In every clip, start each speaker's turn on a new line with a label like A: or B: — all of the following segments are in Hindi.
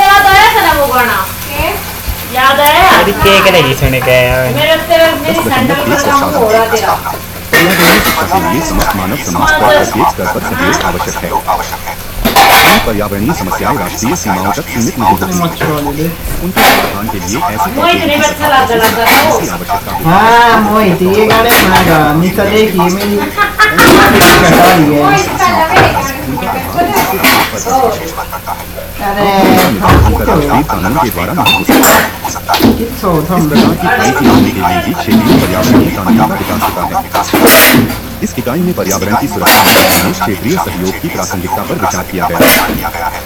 A: याद आया था ना वो गाना, याद आया?
B: अरे केक नहीं सुन के
A: मेरे तेरे मेरी सैंडल का काम हो रहा तेरा।
C: पर्यावरणीय शिक्षा के लिए समस्त मानव समाज और प्रत्येक स्तर पर सहयोग आवश्यक है। पर्यावरणीय समस्याएं राष्ट्रीय सीमाओं तक सीमित नहीं होती। उनके समाधान के लिए ऐसी आवश्यकता है।
B: हाँ मोहित ये गाने सुनाएगा निशा देखिए मेरी कटा ली है। अरे
C: अंतर्राष्ट्रीय कानून के द्वारा नहीं हो सकता। इस प्रकार की इकाई के लिए ही क्षेत्रीय पर्यावरणीय कानून का विकास होता है। इस इकाई में पर्यावरण की सुरक्षा में क्षेत्रीय सहयोग की प्रासंगिकता पर विचार किया गया है।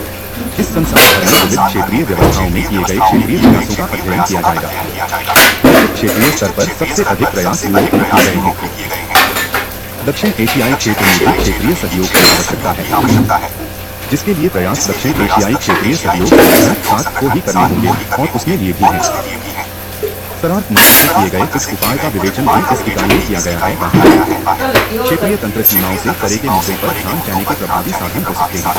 C: इस संसाधन में विविध क्षेत्रीय व्यवस्थाओं में किए गए क्षेत्रीय विकासों का अध्ययन किया जाएगा। क्षेत्रीय स्तर पर सबसे अधिक प्रयास यूरोप में किए गए हैं। दक्षिण एशियाई क्षेत्र में भी क्षेत्रीय सहयोग की आवश्यकता है, जिसके लिए प्रयास दक्षिण एशियाई क्षेत्रीय सहयोग साथ को ही करने होंगे और उसमें लिए भी हैं। शरारत में किए गए इस उपाय का विवेचन भी इस इकाई में किया गया है। क्षेत्रीय तंत्र सीमाओं से परे के मुद्दों पर ध्यान देने के प्रभावी साधन हो सकते हैं।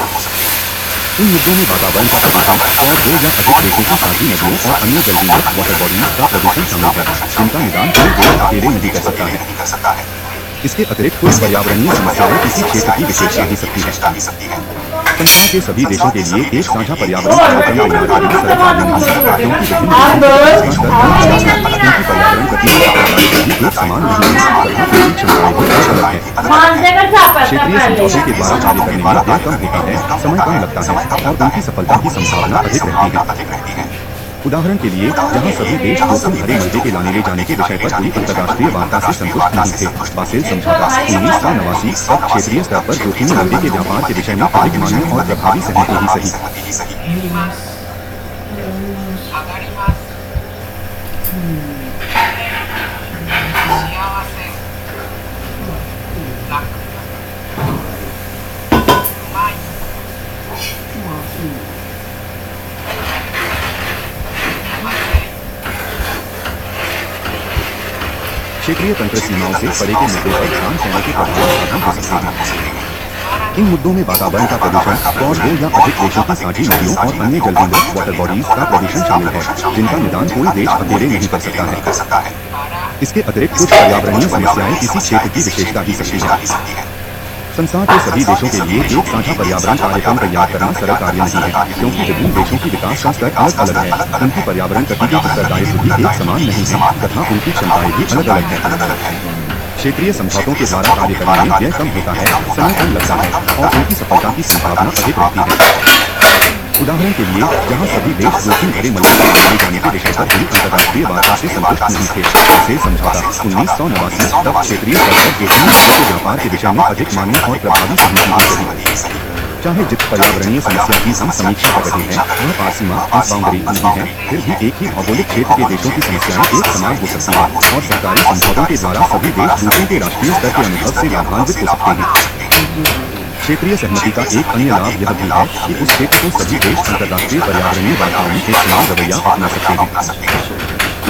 C: इन मुद्दों में वातावरण का प्रदूषण और 2 या अधिक देशों की साझी नदियों और अन्य जलविद्युत वाटर बॉडीज का प्रदूषण शामिल है, जिनका निदान कोई देश अकेले नहीं कर सकता है। इसके अतिरिक्त कुछ पर्यावरणीय समस्याएं किसी क्षेत्र की विशेषता ही सकती है। संसार के सभी देशों के लिए एक साझा पर्यावरण कार्यक्रम तैयार करना सरल कार्य नहीं है, क्योंकि पर्यावरण गतिविधियों एक समान नहीं है तथा उनकी क्षमताएं भी अलग अलग हैं। क्षेत्रीय समझौते के द्वारा कार्य करने में व्यय कम होता है, समय कम लगता है और उनकी सफलता की संभावना अधिक रहती है। उदाहरण के लिए, जहां सभी देश जोखिम भरे मुद्दे के लाने ले जाने के विषय पर हुई अंतर्राष्ट्रीय वार्ता से संतुष्ट नहीं थे, बासेल समझौता 1989 तक क्षेत्रीय स्तर पर जोखिम मुद्दे के व्यापार के विषय में अधिक मान्य और प्रभावी सहमति ही सही। क्षेत्रीय तंत्र सीमाओं से परे के मुद्दों पर ध्यान देने के प्रभावी साधन हो सकते हैं। इन मुद्दों में वातावरण का प्रदूषण और 2 या अधिक देशों की साझी नदियों और अन्य जलविद्युत वाटर बॉडीज का प्रदूषण शामिल है, जिनका निदान कोई देश अकेले नहीं कर सकता है। इसके अतिरिक्त कुछ पर्यावरणीय समस्याएं किसी क्षेत्र की विशेषता ही सकती है। संसार के सभी देशों के लिए एक साझा पर्यावरण कार्यक्रम तैयार करना सरल कार्य नहीं है, क्योंकि विभिन्न देशों की विकास का स्तर अलग अलग है, उनकी पर्यावरण गति के उत्तरदायित्व भी एक समान नहीं है तथा उनकी क्षमताएं भी अलग अलग हैं। क्षेत्रीय समझौतों के द्वारा कार्य करने में व्यय कम होता है, समय कम लगता है और उनकी सफलता की संभावना अधिक रहती है। उदाहरण के लिए, जहां सभी देश जोखिम भरे मुद्दे को लाने जाने के विषय पर हुई अंतर्राष्ट्रीय वार्ता से संतुष्ट नहीं थे, बासेल समझौता 1989 तक क्षेत्रीय स्तर पर जोखिम मुद्दे के व्यापार के विषय में अधिक मान्य और प्रभावी सहमति रही। चाहे जिस पर्यावरणीय समस्या की हम समीक्षा कर रहे हैं वह पारसीमा बाउंड्री नहीं है, फिर भी एक ही भौगोलिक क्षेत्र के देशों की समस्याएं एक समान हो सकती हैं और सरकारी समझौतों के द्वारा सभी देश दूसरों के राष्ट्रीय स्तर के अनुभव से लाभान्वित हो सकते हैं। क्षेत्रीय सहमति का एक अन्य लाभ यह भी है कि उस क्षेत्र को सभी देश अंतर्राष्ट्रीय पर्यावरणीय वार्ताओं में एक समान रवैया अपना सकते हैं।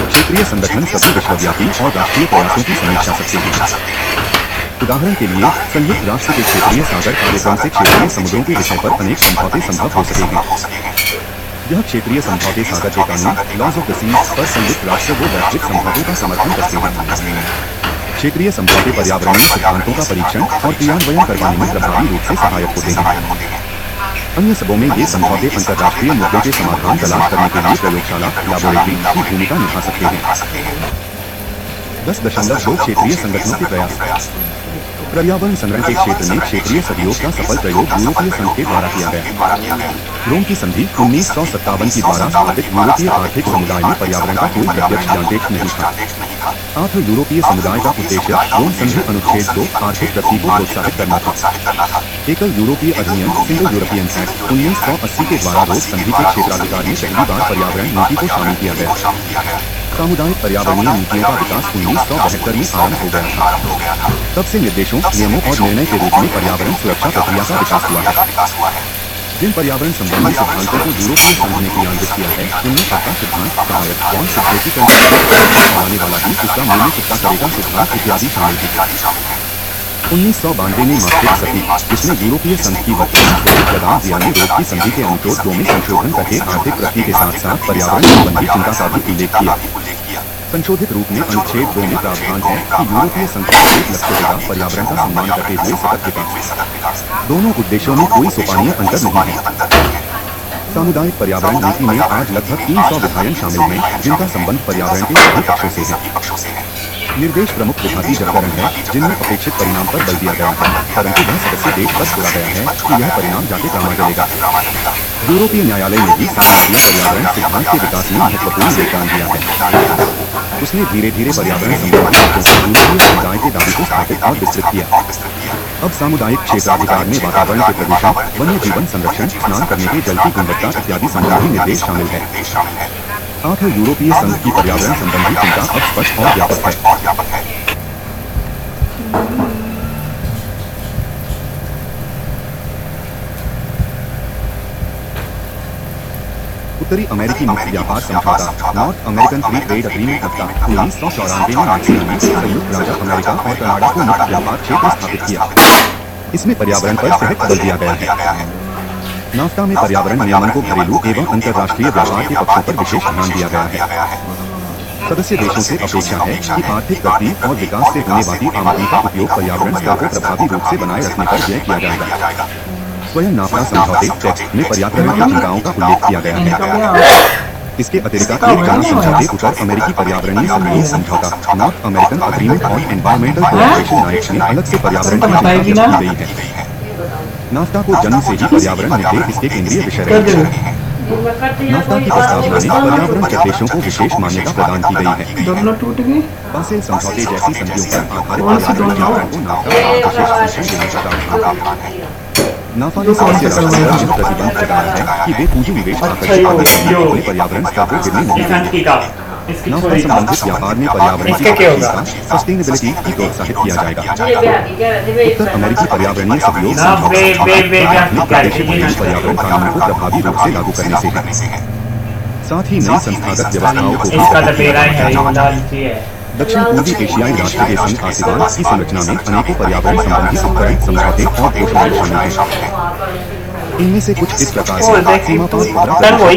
C: क्षेत्रीय संगठन सभी विश्वव्यापी और राष्ट्रीय प्रयासों की समीक्षा सकते हैं। उदाहरण के लिए, संयुक्त राष्ट्र के क्षेत्रीय सागर कार्यक्रम से क्षेत्रीय समुद्रों के विषय पर अनेक समझौते संभव हो सकेंगे। यह क्षेत्रीय समझौते सागर के कानून लॉज ऑफ द सीज पर संयुक्त राष्ट्र वो वैश्विक समझौतों का समर्थन करते हैं। क्षेत्रीय समझौते पर्यावरणीय सिद्धांतों का परीक्षण और क्रियान्वयन करवाने में प्रभावी रूप से सहायक होते हैं। अन्य सबों में ये समझौते अंतर्राष्ट्रीय मुद्दों के समाधान तलाश करने के लिए प्रयोगशाला लैबोरेटरी की भूमिका निभा सकते हैं। 10.2 क्षेत्रीय संगठनों के प्रयास। पर्यावरण संरक्षण के क्षेत्र में क्षेत्रीय सहयोग का सफल प्रयोग यूरोपीय संघ के द्वारा किया गया। रोम की संधि 1957 की द्वारा स्थापित यूरोपीय आर्थिक समुदाय में पर्यावरण का कोई प्रत्यक्ष जानदेश नहीं था। आर्थ यूरोपीय समुदाय का उद्देश्य रोम संधि अनुच्छेद 2 आर्थिक प्रगति को प्रोत्साहित करना था। एकल यूरोपीय अधिनियम सिंगल यूरोपियन एक्ट 1980 के द्वारा रोम संधि के क्षेत्राधिकार में पहली बार पर्यावरण नीति को शामिल किया गया। सामुदायिक पर्यावरणीय नीतियों का विकास 1972 में आरंभ हो गया था। तब से निर्देशों, नियमों और निर्णय के रूप में पर्यावरण सुरक्षा प्रक्रिया का विकास हुआ है। जिन पर्यावरण संबंधी सिद्धांतों को यूरोपीय संघ ने क्रियान्वित किया है उनमें पहला सिद्धांत सहायक और सिद्धेशीकरण वाला ही उसका मूल्य चुकता करेगा सिद्धांत इत्यादि शामिल है। 1992 में मास्ट्रिक्ट संधि, जिसमें यूरोपीय संघ की वर्तमान लदाख जियानी रोड की संधि के अनुच्छेद 2 में संशोधन करके आर्थिक प्रगति के साथ साथ पर्यावरण संबंधी चिंता का भी उल्लेख किया। संशोधित रूप में अनुच्छेद 2 में प्रावधान है कि यूरोपीय संघ का एक लक्ष्य होगा पर्यावरण का सम्मान करते हुए सतत विकास। दोनों उद्देश्यों में कोई सोपानीय अंतर नहीं है। सामुदायिक पर्यावरण नीति में आज लगभग 300 विधायन शामिल हैं, जिनका संबंध पर्यावरण के सभी पक्षों से है। निर्देश प्रमुख विभागीय जलकरण है, जिनमें अपेक्षित परिणाम पर बल दिया गया है, परंतु वह सदस्य देश पर छोड़ा गया है कि यह परिणाम जाके कामा चलेगा। यूरोपीय न्यायालय ने भी सार्वभौमिक पर्यावरण सिद्धांत के विकास में महत्वपूर्ण योगदान दिया है। उसने धीरे धीरे पर्यावरण संबंधी यूरोपीय समुदाय के दावे को स्थापित और विस्तृत किया। अब सामुदायिक क्षेत्राधिकार में वातावरण के प्रदूषण, वन्य जीवन संरक्षण, स्नान करने के जल की गुणवत्ता इत्यादि संबंधी निर्देश शामिल है। आखिर यूरोपीय संघ की पर्यावरण संबंधी चिंता अब स्पष्ट और व्यापक है। उत्तरी अमेरिकी मुक्त व्यापार समझौता North American free trade agreement NAFTA 1994 में मैक्सिको ने संयुक्त राज्य अमेरिका और कनाडा को मुक्त व्यापार क्षेत्र स्थापित किया। इसमें पर्यावरण पर सख्त बल दिया गया है। नाफ्ता में पर्यावरण नियमन को घरेलू एवं अंतर्राष्ट्रीय व्यापार के पक्षों पर विशेष ध्यान दिया गया है। सदस्य देशों से अपेक्षा है कि आर्थिक प्रगति और विकास से होने वाली आमदनी का उपयोग पर्यावरण स्तर को प्रभावी रूप से बनाए रखने पर व्यय किया जाएगा। स्वयं नाफ्ता समझौते टेक्स्ट में पर्यावरण की चिंताओं का उल्लेख किया गया है। इसके अतिरिक्त एक जन समझौते उत्तर अमेरिकी पर्यावरणीय सहयोग समझौता North American agreement on environmental cooperation नाइट्स में अलग से पर्यावरण की चिंता व्यक्त की गई है। नाफ्ता को जन्म से ही पर्यावरण मुद्दे इसके केंद्रीय विषय रहे हैं। नाफ्ता की प्रस्तावना में पर्यावरण के देशों को विशेष मान्यता प्रदान की गई है। बासेल समझौते जैसी संधियों पर आधारित पर्यावरण को नाफ्ता का विशेष संरक्षण देने का प्रावधान है। नाफा ने सदस्य राष्ट्रों पर यह प्रतिबंध लगाया है कि वे पूंजी निवेश आकर्षित करने के लिए अपने पर्यावरण स्तर को गिरने नहीं देंगे। नाफा संबंधित व्यापार में पर्यावरण की आजीविका सस्टेनेबिलिटी की प्रोत्साहित किया जाएगा। उत्तर अमेरिकी पर्यावरणीय सहयोग समझौता पर्यावरण कानूनों को प्रभावी रूप से लागू करने से है। साथ ही नई संस्थागत व्यवस्थाओं को दक्षिण पूर्वी एशियाई राष्ट्र के संघ आसियान की संरचना में अनेकों पर्यावरण संबंधी उपकरण समझौते और घोषणाएं शामिल हैं। इनमें से कुछ इस प्रकार से सीमा पार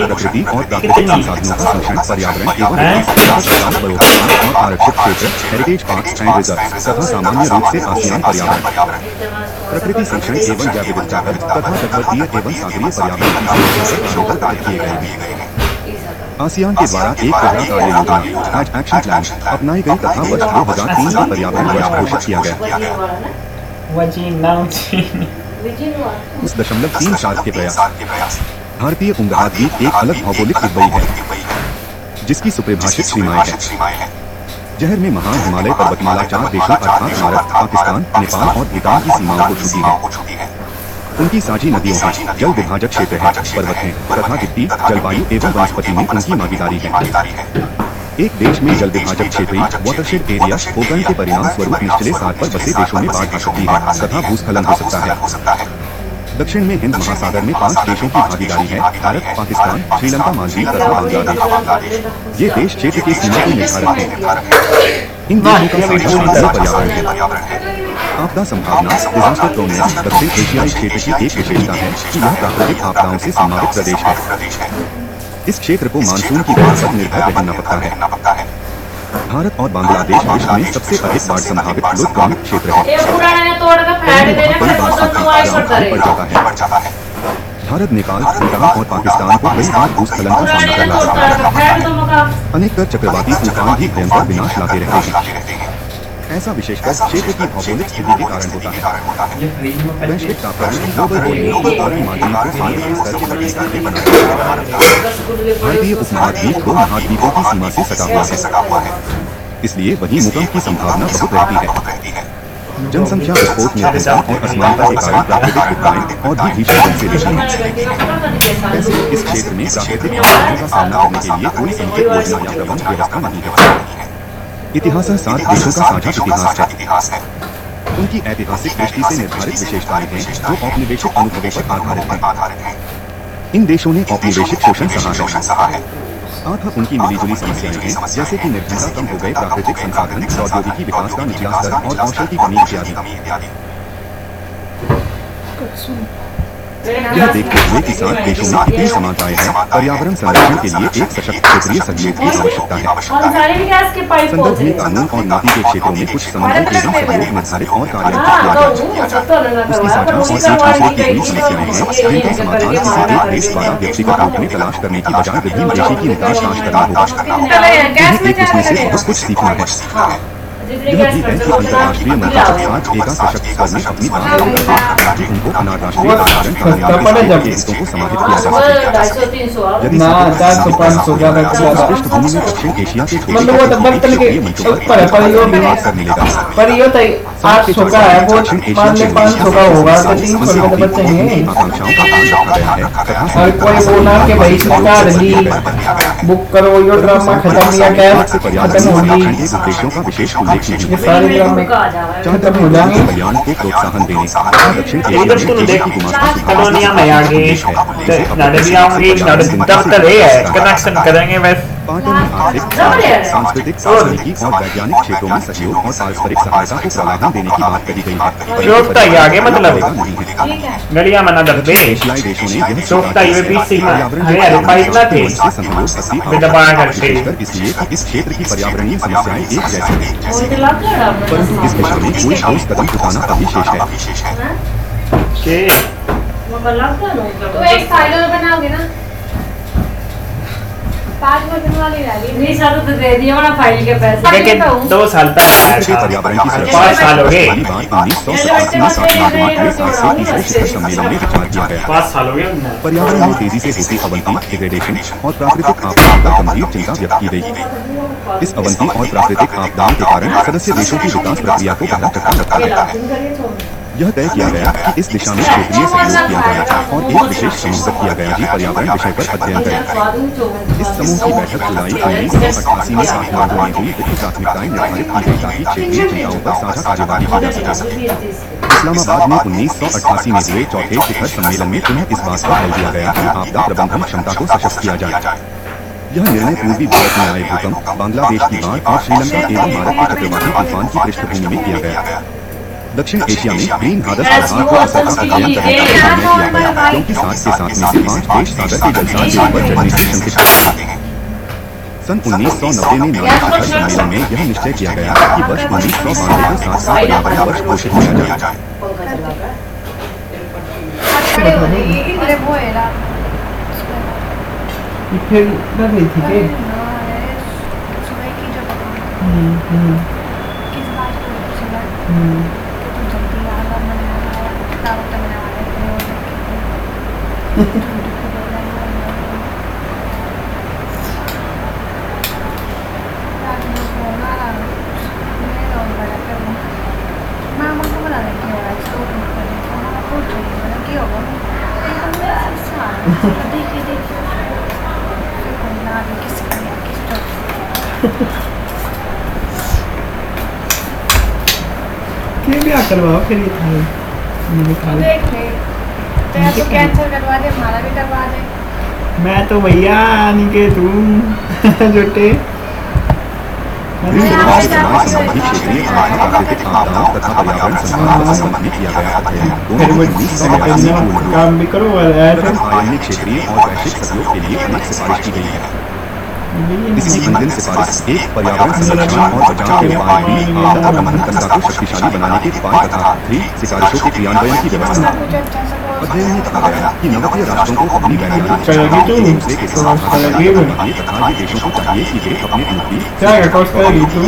C: प्रकृति और प्राकृतिक संसाधनों का संरक्षण, पर्यावरण एवं और आरक्षित क्षेत्र, हेरिटेज पार्क्स एंड रिजर्व तथा सामान्य रूप से आसियान पर्यावरण, प्रकृति संरक्षण एवं जैव विविधता तथा तटवर्तीय एवं सागरीय पर्यावरण किए गए हैं। आसियान के द्वारा एक प्रधान कार्य योजना आज एक्शन प्लान अपनाई गई तथा वर्ष 2003 का पर्यावरण वर्ष घोषित किया गया। 3.37 के प्रयास। भारतीय उंगहा द्वीप एक अलग भौगोलिक दुबई है, जिसकी सुपरिभाषित सीमाएं हैं। जहर में महान हिमालय पर्वतमाला 4 देशों अर्थात भारत, पाकिस्तान, नेपाल और भूटान की सीमाओं को छूती है। उनकी साझी नदियों का जल विभाजक क्षेत्र है, पर्वत हैं तथा गिट्टी, जलवायु एवं वनस्पति में उनकी भागीदारी है। एक देश में जल विभाजक क्षेत्रीय वाटरशेड एरिया होने के परिणाम स्वरूप निचले स्तर पर बसे देशों में बाढ़ आ सकती है तथा भूस्खलन हो सकता है। दक्षिण में हिंद महासागर में 5 देशों की भागीदारी है, भारत, पाकिस्तान, श्रीलंका, मालदीव तथा बांग्लादेश। ये देश क्षेत्र की सीमा को निर्धारक हैं। इन देशों का साझा पर्यावरण है। आपदा संभावना डिजास्टर प्रोनेस दक्षिण एशियाई क्षेत्र की एक विशेषता है कि यह प्राकृतिक आपदाओं से संभावित प्रदेश है। इस क्षेत्र को मानसून की वजह पर निर्भर रहना पड़ता है। भारत और बांग्लादेश विश्व में सबसे अधिक बाढ़ संभावित लोकप्रमुख क्षेत्र है। पड़ जाता है। भारत, नेपाल, भूटान और पाकिस्तान को कई बार भूस्खलन का सामना करना पड़ता है। अनेक चक्रवाती तूफान भी भयंकर विनाश लाते रहते हैं। ऐसा विशेषकर क्षेत्र की भौगोलिक स्थिति के कारण होता है। वैश्विक तापमान ग्लोबल वार्मिंग और मार्जिन को सामान्य स्तर के बढ़ने का भी बनाया। भारतीय उपमहाद्वीप 2 महाद्वीपों की सीमा से सटा हुआ है, इसलिए वहीं भूकंप की संभावना बहुत रहती है। जनसंख्या विस्फोट, निर्भरता और असमानता के कारण प्राकृतिक विपदाएं और भी भीषण जन से वैसे इस क्षेत्र में प्राकृतिक आपदाओं का सामना करने के लिए कोई समुचित योजना या प्रबंध व्यवस्था नहीं है। इतिहास 7 देशों का साझा इतिहास है। उनकी ऐतिहासिक दृष्टि से निर्धारित विशेषताएं हैं जो औपनिवेशिक अनुभवों पर आधारित हैं। इन देशों ने औपनिवेशिक शोषण सहा है। साथ उनकी मिलीजुली समस्याएं हैं, जैसे कि निर्भरता कम हो गए प्राकृतिक संसाधन, प्रौद्योगिकी विकास का निचला स्तर और कौशल की कमी इत्यादि। यह देखते हुए कि 7 देशों में कितनी समानताएं हैं, पर्यावरण संरक्षण के लिए एक सशक्त क्षेत्रीय सहयोग की आवश्यकता है। संदर्भ में कानून और नीति के क्षेत्रों में कुछ संबंधों एवं सहयोग निर्धारित और कार्यान्वित किया गया। उसकी साझा और एक दूसरे की हुई समस्याएं हैं, जिनका समाधान किसी एक देश द्वारा व्यक्तिगत रूप में तलाश करने की बजाय विभिन्न देशों की निकास करना होगा। एक दूसरे से बहुत कुछ सीखना है। यह भी है कि अंतर्राष्ट्रीय मंच पर साथ एका सशक्त स्वर में अपनी बात रखते हैं ताकि उनको अनाराष्ट्रीय पर्यावरण कानून के हितों को समाहित किया जा सके। यदि पृष्ठभूमि में दक्षिण एशिया के छोटे मंचों पर अवसर मिलेगा। दक्षिण एशिया के आकांक्षाओं का ध्यान रखा गया है तथा
B: बुक करो यो ड्रामा खत्म या क्या खत्म होगी
C: उद्देश्यों का विशेष उल्लेख
B: ये सारे ड्राम में खत्म हो जाएंगे।
C: कल्याण को प्रोत्साहन देने दक्षिण एशिया में खेती की गुणवत्ता
D: कॉलोनियां में आगे नाड़े भी आऊंगी नाड़े दफ्तर है कनेक्शन करेंगे बस।
C: पार्टन में आर्थिक, सांस्कृतिक, तकनीकी और वैज्ञानिक क्षेत्रों में सहयोग और पारस्परिक सहायता को प्रोत्साहन देने की बात कही गई है।
D: चौकता ही आगे मतलब गलियां मना दर दे
C: एशियाई देशों ने यह
D: चौकता ही पीछे हरे पाइप ना थे दबा करते
C: इसलिए इस क्षेत्र की पर्यावरणीय समस्याएं एक जैसी हैं, परंतु इस दिशा में कोई ठोस कदम उठाना अभी शेष है।
D: के
A: तो एक फाइल बनाओगे ना 5 वर्षन वाली रही नहीं सर तो दे दिया वाला फाइल के पैसे
D: लेकिन 2 साल तक
C: पर्यावरण की सुरक्षा
D: 5 साल हो गए
C: 1987 में तीसरे शिखर सम्मेलन में विचार किया गया।
D: 5 साल हो गए
C: पर्यावरण में तेजी से होती अवनति, डिग्रेडेशन और प्राकृतिक आपदाओं पर गंभीर चिंता व्यक्त की गई। इस अवनति और प्राकृतिक आपदाओं के कारण सदस्य देशों की विकास प्रक्रिया को गहरा झटका लगता है। यह तय किया गया कि इस दिशा में क्षेत्रीय सहयोग किया जाए और एक विशेष समूह गठित किया गया जी पर्यावरण विषय पर अध्ययन करें। इस समूह की बैठक जुलाई 1988 में काठमांडू में हुई वित्तीय प्राथमिकताएं निर्धारित की गई ताकि क्षेत्रीय चिंताओं पर साझा कार्यवाही की जा सके। इस्लामाबाद में 1988 में हुए चौथे शिखर सम्मेलन में पुनः इस बात पर बल दिया गया कि आपदा प्रबंधन क्षमता को सशक्त किया जाए। यह निर्णय पूर्वी भारत में आए भूकंप, बांग्लादेश की बाढ़ और श्रीलंका एवं भारत के चक्रवाती तूफान की पृष्ठभूमि में किया गया। दक्षिण एशिया में ग्रीन हादस प्रभाव को असर का अध्ययन करने का निर्णय किया गया क्योंकि 7 के साथ में से 5 देश सागर के जलसार के ऊपर जर्मनी स्टेशन के साथ हैं। सन 1990 में नाइट शिखर सम्मेलन में यह निश्चय किया गया कि वर्ष 1992 को 7 का पर्यावरण वर्ष घोषित किया जाए।
B: फिर लग रही थी कि क्या करवाओ फिर ये था
A: देख ले तेरा तो कैंसर करवा दे हमारा भी करवा दे।
B: मैं तो भैया नहीं के तू जुटे
C: संबंधी क्षेत्रीय प्राकृतिक आपदाओं तथा पर्यावरण संरक्षण को संबंधित किया गया अध्ययन
B: काम भी करो
C: आयामी क्षेत्रीय और वैश्विक सहयोग के लिए अनेक सिफारिश की गई है। इसकी अंतिम सिफारिश एक पर्यावरण संरक्षण और बचाव के उपाय भी आपदा प्रबंधन तंत्र को शक्तिशाली बनाने के उपाय तथा 3 सिफारिशों के क्रियान्वयन की व्यवस्था। अध्ययन में कहा गया कि नवोदय राष्ट्रों को अपनी वैज्ञानिक दूसरे के साथ तथा ये देशों को चाहिए कि वे अपने अनुभवी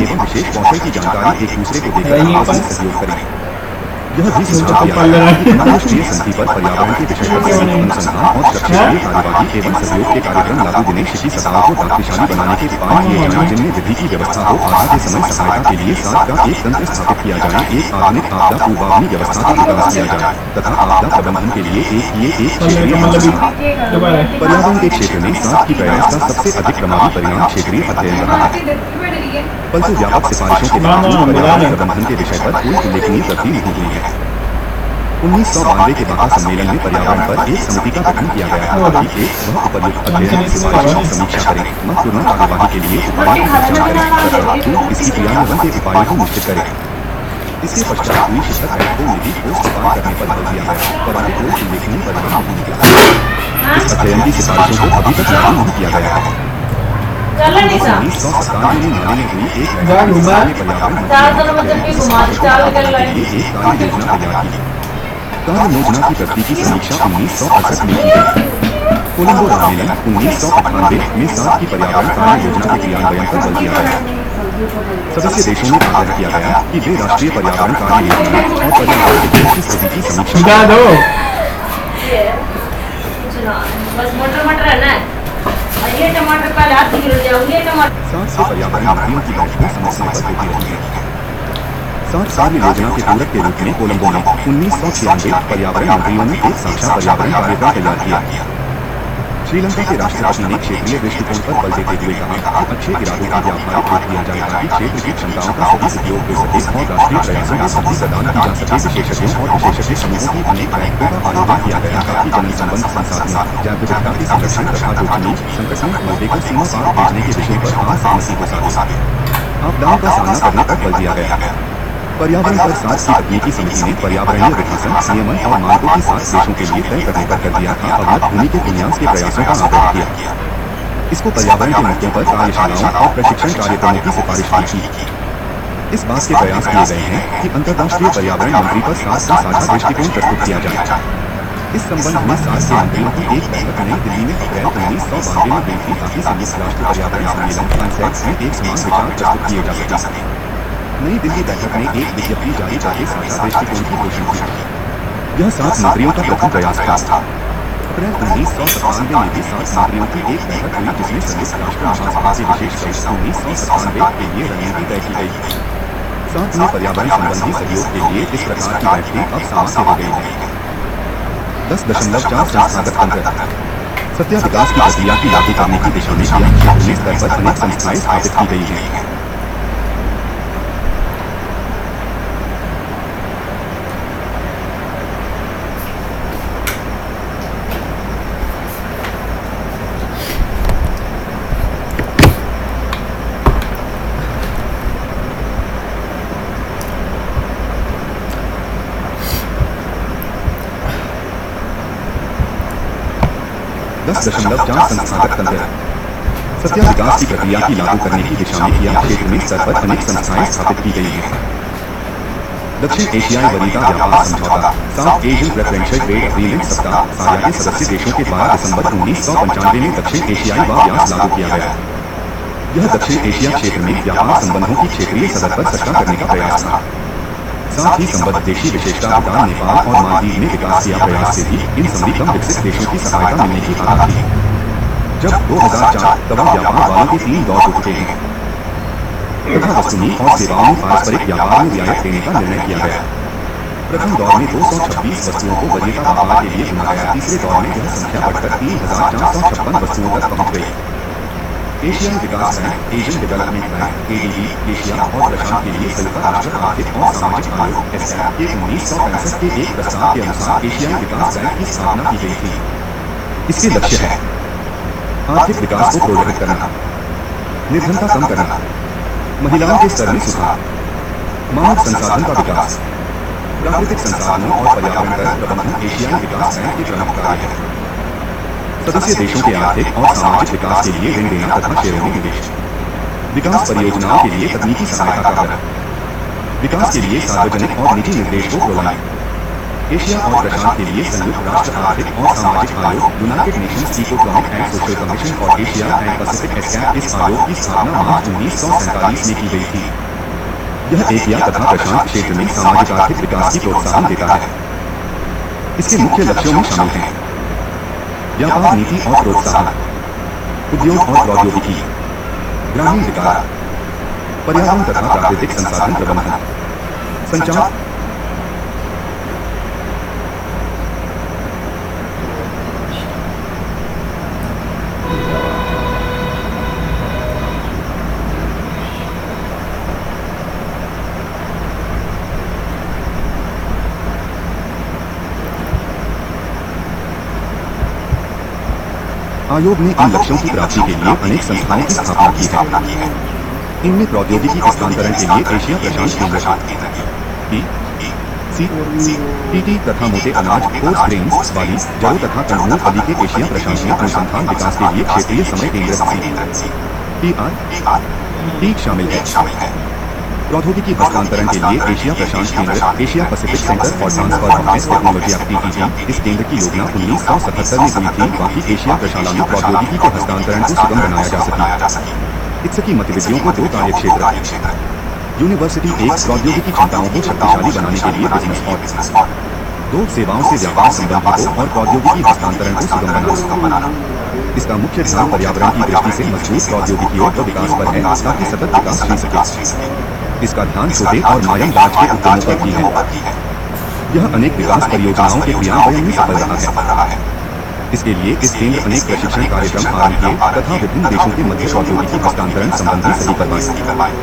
C: एवं विशेष कौशल की जानकारी एक दूसरे को देकर आपसी सहयोग करें। यह भी सुझाव दिया गया कि अंतर्राष्ट्रीय संधि पर पर्यावरण के विषय पर अनुसंधान और सुरक्षा के कार्यवाही एवं सहयोग के कार्यक्रम लागू देने शिक्षी सभाओं को शक्तिशाली बनाने के उपाय किए जाएं जिनमें विधि की व्यवस्था हो, आपदा के समय सहायता के लिए 7 का एक तंत्र स्थापित किया जाए, एक आधुनिक आपदा पूर्वाग्नि व्यवस्था का विकास किया जाए तथा आपदा प्रबंधन के लिए एक क्षेत्रीय पर्यावरण के क्षेत्र में 7 की प्रयास का सबसे अधिक प्रभावी परिणाम क्षेत्रीय अध्ययन रहा है। परंतु व्यापक सिफारिशों के बावजूद पर्यावरण प्रबंधन के विषय पर कोई उल्लेखनीय प्रगति नहीं हुई है। 1992 के बाका सम्मेलन में पर्यावरण पर एक समिति का गठन किया गया था ताकि वह उपयुक्त अध्ययन सिफारिशों की समीक्षा करे, महत्वपूर्ण कार्यवाही के लिए उपायों की पहचान करे तथा इसकी क्रियान्वयन के उपायों को निश्चित करे। इसके पश्चात हुई शिक्षक बैठकों में भी पोस्ट पार करने पर बल दिया गया और आगे कोर्स उल्लेखनीय परिणाम नहीं निकला। इस अध्ययन की सिफारिशों को अभी तक लागू नहीं किया गया है। 1997 में नाले में हुई एक बैठक में पर्यावरण मंत्री ने एक कार्य योजना तैयार की। कार्य योजना की प्रगति की समीक्षा 1968 में की गई। कोलंबो सम्मेलन 1998 में 7 की पर्यावरण कार्य योजना के क्रियान्वयन पर बल दिया गया। सदस्य देशों में आग्रह किया गया कि वे राष्ट्रीय पर्यावरण कार्य योजना और पर्यावरण के की स्थिति की समीक्षा करें।
E: बस मटर मटर है ना, ये टमाटर पहले आधी किलो जाओगे टमाटर।
C: 7 से पर्यावरण मंत्रियों की बैठकें समय पर होती रही है। 7 कार्य योजना के पूरक के रूप में कोलंबो में 1996 पर्यावरण मंत्रियों ने एक साझा पर्यावरण कार्यक्रम तैयार किया। श्रीलंका के राष्ट्रपति ने क्षेत्रीय दृष्टिकोण पर बल देते हुए कहा कि अच्छे इरादों का व्यावहारिक रूप दिया जाए ताकि क्षेत्र की क्षमताओं का सही उपयोग हो सके और राष्ट्रीय प्रयासों को शक्ति प्रदान की जा सके। विशेषज्ञों और विशेषज्ञ समूहों की अनेक बैठकों का आयोजन किया गया ताकि जनसंबंध संसाधनों, जैव विविधता के संरक्षण तथा जोखिम संकट में मलबे को सीमा पार भेजने के विषय पर सहमति हो सके। आपदाओं का सामना करने पर बल दिया गया। पर्यावरण पर 7 की तकनीकी समिति ने पर्यावरणीय विकासन, नियमन और मानकों की 7 देशों के लिए तय करने पर कर दिया था अवनत भूमि के विन्यास के प्रयासों का आग्रह किया। इसको पर्यावरण के मुद्दों पर कार्यशालाओं और प्रशिक्षण कार्यक्रमों की सिफारिश की। इस बात के प्रयास किए गए हैं कि अंतर्राष्ट्रीय पर्यावरण मंत्री पर 7 का साझा दृष्टिकोण प्रस्तुत किया जाए। इस संबंध में 7 के मंत्रियों की एक बैठक नई दिल्ली में अप्रैल 1992 में हुई थी ताकि संयुक्त राष्ट्र पर्यावरण सम्मेलन UNCED में एक समान विचार प्रस्तुत किए जा सके। नई दिल्ली बैठक में एक विज्ञप्ति जारी करके साझा दृष्टिकोण की घोषणा की। यह 7 मंत्रियों का प्रथम प्रयास था। अप्रैल 1997 में भी 7 मंत्रियों की एक बैठक हुई जिसमें संयुक्त राष्ट्र महासभा के विशेष कक्ष 1997 के लिए रणनीति तय की गई। 7 में पर्यावरण संबंधी सहयोग के लिए इस प्रकार की बैठकें अब सामान्य हो गई हैं। 10.4 संस्थागत तंत्र सत्या विकास की प्रक्रिया की लागू करने की दिशा में क्षेत्रीय स्तर पर अनेक संस्थाएं स्थापित की गई हैं। संस्थागत तंत्र सत्या विकास की प्रक्रिया की लागू करने की दिशा में किया क्षेत्र में स्तर पर अनेक संस्थाएं स्थापित की गई हैं। दक्षिण एशियाई वरीयता व्यापार समझौता south Asian preferential trade agreement सप्ताह सार्या के सदस्य देशों के द्वारा दिसंबर 1995 में दक्षिण एशियाई व्यापार लागू किया गया। यह दक्षिण एशिया क्षेत्र में व्यापार संबंधों की क्षेत्रीय सतह पर चर्चा करने का प्रयास था। साथ ही संबद्ध देशी विशेषता भूटान, नेपाल और मालदीव में विकास किया प्रयास से भी इन सभी कम विकसित देशों की सहायता मिलने की आशा थी। जब 2004 तब व्यापार वालों के 3 दौर हो चुके हैं तथा वस्तुओं और सेवाओं में पारस्परिक व्यापार में रियायत देने का निर्णय किया गया। प्रथम दौर में 226 वस्तुओं को वरीयता व्यापार के लिए चुना गया। तीसरे दौर में यह संख्या बढ़कर 3456 वस्तुओं तक पहुंच गई। एशियाई विकास bank, Asian development bank, ADB, Asia और प्रशांत के लिए संयुक्त राष्ट्र आर्थिक और सामाजिक आयोग (ASEAN) के 1965 के एक प्रस्ताव के अनुसार एशियाई विकास बैंक की स्थापना की गई थी। इसके लक्ष्य है आर्थिक विकास को प्रोत्साहित करना, निर्धनता कम करना, महिलाओं के स्तर में सुधार, मानव संसाधन का विकास, प्राकृतिक संसाधनों और पर्यावरण का प्रबंधन एशियाई विकास बैंक के प्रमुख कार्य है। सदस्य देशों के आर्थिक और सामाजिक विकास के लिए ऋण देना तथा शेयरों में निवेश, विकास परियोजनाओं के लिए तकनीकी सहायता का कर, विकास के लिए सार्वजनिक और निजी निर्देश को प्रोत्साहन, एशिया और प्रशांत के लिए संयुक्त राष्ट्र आर्थिक और सामाजिक आयोग United Nations economic and social commission for Asia and Pacific (ASEAN). इस आयोग की स्थापना मार्च 1947 में की गई थी। यह एशिया तथा प्रशांत क्षेत्र में सामाजिक आर्थिक विकास की प्रोत्साहन देता है। इसके मुख्य लक्ष्यों में शामिल हैं व्यापार नीति और प्रोत्साहन, उद्योग और प्रौद्योगिकी, ग्रामीण विकास, पर्यावरण तथा प्राकृतिक संसाधन प्रबंधन, संचार आयोग ने इन लक्ष्यों की प्राप्ति के लिए अनेक संस्थाओं की स्थापना की है। इनमें प्रौद्योगिकी हस्तांतरण के लिए एशिया प्रशांत केंद्र टीटी तथा मोटे अनाज कोर्स ग्रेन्स वाली जड़ों तथा कंदमूल आदि के एशिया प्रशांत में अनुसंधान विकास के लिए क्षेत्रीय समय केंद्र टीक शामिल है। प्रौद्योगिकी हस्तांतरण के लिए एशिया प्रशांत केंद्र Asia Pacific centre for transfer of best technology TTE इस केंद्र की योजना 1977 में हुई थी। बाकी एशिया प्रशाला में प्रौद्योगिकी के हस्तांतरण को सुगम बनाया जा सके। इत्सकी गतिविधियों को 2 कार्यक्षेत्र यूनिवर्सिटी 1 प्रौद्योगिकी क्षमताओं को शक्तिशाली बनाने के लिए बिजनेस और 2 सेवाओं से व्यापार संबंधों और प्रौद्योगिकी हस्तांतरण को सुगम बनाना। इसका मुख्य ध्यान पर्यावरण की दृष्टि से मजबूत प्रौद्योगिकियों के विकास पर है ताकि सतत विकास हो सके। इसका ध्यान छोटे और माध्यम ब्याज के उद्यमों पर भी है। यह अनेक विकास परियोजनाओं के क्रियान्वयन में सफल रहा है। इसके लिए इस केंद्र अनेक प्रशिक्षण कार्यक्रम आरंभ किए तथा विभिन्न देशों के मध्य प्रौद्योगिकी हस्तांतरण संबंधी सही करवाए।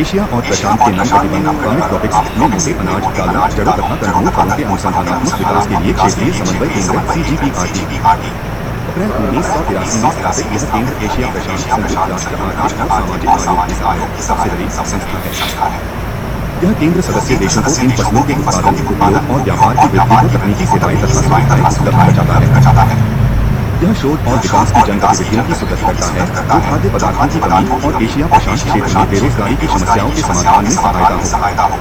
C: एशिया और प्रशांत के नाम प्रतिबंध कॉमिक टॉपिक्स में मोटे अनाज दालों जड़ों तथा कंदमूल फलों के अनुसंधानात्मक विकास के लिए क्षेत्रीय समन्वय केंद्र CGPRT अप्रैल 1983 में स्थापित यह केंद्र एशिया प्रशांत संयुक्त राष्ट्र आर्थिक और सामाजिक आयोग की सबसिडरी संस्था है। यह केंद्र सदस्य देशों को इन फसलों के उत्पादन, उपयोग और व्यापार की वृद्धि को तकनीकी सेवाएं तथा सुविधाएं उपलब्ध कराता है। यह शोध और विकास की जन गतिविधियों की सुदृढ़ करता है जो खाद्य पदार्थों की कमी और एशिया प्रशांत क्षेत्र में बेरोजगारी की समस्याओं के समाधान में सहायता हो।